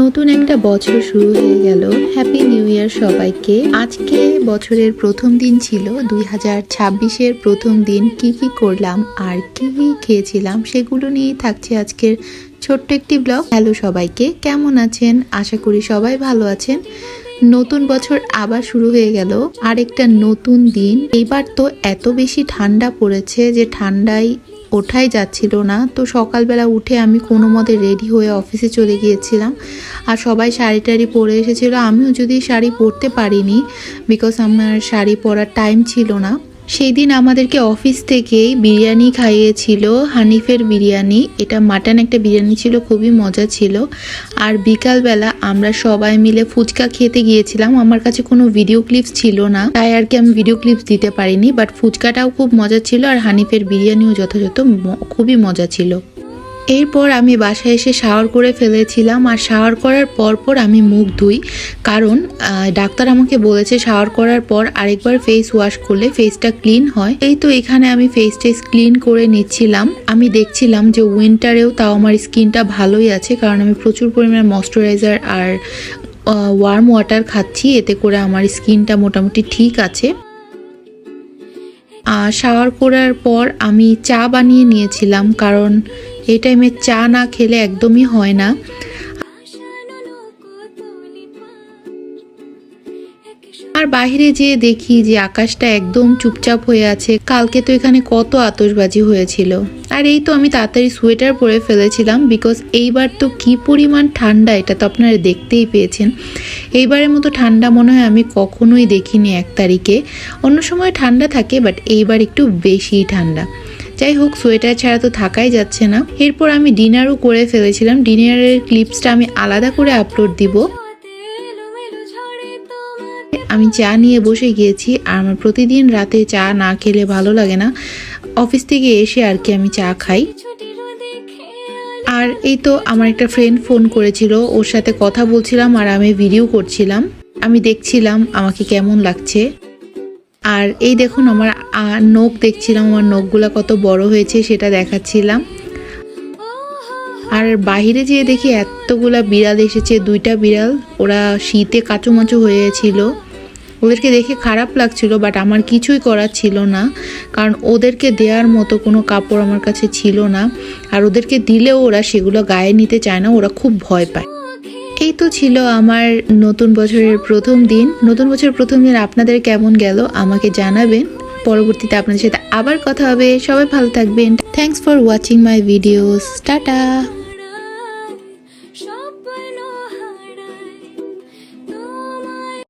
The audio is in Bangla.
নতুন একটা বছর শুরু হয়ে গেল। হ্যাপি নিউ ইয়ার সবাইকে। আজকে বছরের প্রথম দিন ছিল, 2026-এর প্রথম দিন। কি কি করলাম আর কি কি খেয়েছিলাম সেগুলো নিয়েই থাকছে আজকের ছোট্ট একটি ব্লগ। হ্যালো সবাইকে, কেমন আছেন? আশা করি সবাই ভালো আছেন। নতুন বছর আবার শুরু হয়ে গেল, আরেকটা নতুন দিন। এবার তো এত বেশি ঠান্ডা পড়েছে যে ঠান্ডায় ওঠাই যাচ্ছিল না। তো সকালবেলা উঠে আমি কোনো মতে রেডি হয়ে অফিসে চলে গিয়েছিলাম। আর সবাই শাড়ি টাড়ি পরে এসেছিলো, আমিও যদি শাড়ি পরতে পারিনি, বিকজ আমার শাড়ি পরার টাইম ছিল না। সেই দিন আমাদেরকে অফিস থেকেই বিরিয়ানি খাইয়েছিল, হানিফের বিরিয়ানি। এটা মাটন একটা বিরিয়ানি ছিল, খুবই মজা ছিল। আর বিকালবেলা আমরা সবাই মিলে ফুচকা খেতে গিয়েছিলাম। আমার কাছে কোনো ভিডিও ক্লিপস ছিল না, তাই আর কি আমি ভিডিও ক্লিপস দিতে পারিনি, বাট ফুচকাটাও খুব মজা ছিল আর হানিফের বিরিয়ানিও যথাযথ খুবই মজা ছিল। এরপর আমি বাসায় এসে শাওয়ার করে ফেলেছিলাম। আর শাওয়ার করার পর আমি মুখ ধুই, কারণ ডাক্তার আমাকে বলেছে শাওয়ার করার পর আরেকবার ফেস ওয়াশ করলে ফেসটা ক্লিন হয়। এই তো এখানে আমি ফেসটা ক্লিন করে নিচ্ছিলাম। আমি দেখছিলাম যে উইন্টারেও তাও আমার স্কিনটা ভালোই আছে, কারণ আমি প্রচুর পরিমাণে ময়শ্চারাইজার আর ওয়ার্ম ওয়াটার খাচ্ছি, এতে করে আমার স্কিনটা মোটামুটি ঠিক আছে। শাওয়ার করার পর আমি চা বানিয়ে নিয়েছিলাম, কারণ এই টাইমে চা না খেলে একদমই হয় না। আর বাইরে যেয়ে দেখি যে আকাশটা একদম চুপচাপ হয়ে আছে। কালকে তো এখানে কত আতশবাজি হয়েছিল। আর এই তো আমি তাড়াতাড়ি সোয়েটার পরে ফেলেছিলাম, বিকজ এইবার তো কি পরিমাণ ঠান্ডা, এটা তো আপনারা দেখতেই পেয়েছেন। এইবারের মতো ঠান্ডা মনে হয় আমি কখনোই দেখিনি 1 তারিখে। অন্য সময় ঠান্ডা থাকে, বাট এইবার একটু বেশি ঠান্ডা। যাই হোক, সোয়েটার ছাড়া তো থাকাই যাচ্ছে না। এরপর আমি ডিনারও করে ফেলেছিলাম। ডিনারের ক্লিপসটা আমি আলাদা করে আপলোড দিব। আমি চা নিয়ে বসে গিয়েছি, আর আমার প্রতিদিন রাতে চা না খেলে ভালো লাগে না। অফিস থেকে এসে আর কি আমি চা খাই। আর এই তো আমার একটা ফ্রেন্ড ফোন করেছিল, ওর সাথে কথা বলছিলাম আর আমি ভিডিও করছিলাম। আমি দেখছিলাম আমাকে কেমন লাগছে। আর এই দেখুন আমার নখ দেখছিলাম, আমার নখগুলা কত বড় হয়েছে সেটা দেখাচ্ছিলাম। আর বাহিরে যেয়ে দেখি এতগুলা বিড়াল এসেছে, 2টা বিড়াল। ওরা শীতে কাঁচুমাচু হয়েছিল, ওদেরকে দেখে খারাপ লাগছিল, বাট আমার কিছুই করার ছিল না, কারণ ওদেরকে দেওয়ার মতো কোনো কাপড় আমার কাছে ছিল না। আর ওদেরকে দিলেও ওরা সেগুলো গায়ে নিতে চায় না, ওরা খুব ভয় পায়। এই তো ছিল আমার নতুন বছরের প্রথম দিন। নতুন বছরের প্রথম দিন আপনাদের কেমন গেল আমাকে জানাবেন। পরবর্তীতে আপনাদের সাথে আবার কথা হবে। সবাই ভালো থাকবেন। Thanks for watching my videos. Tata.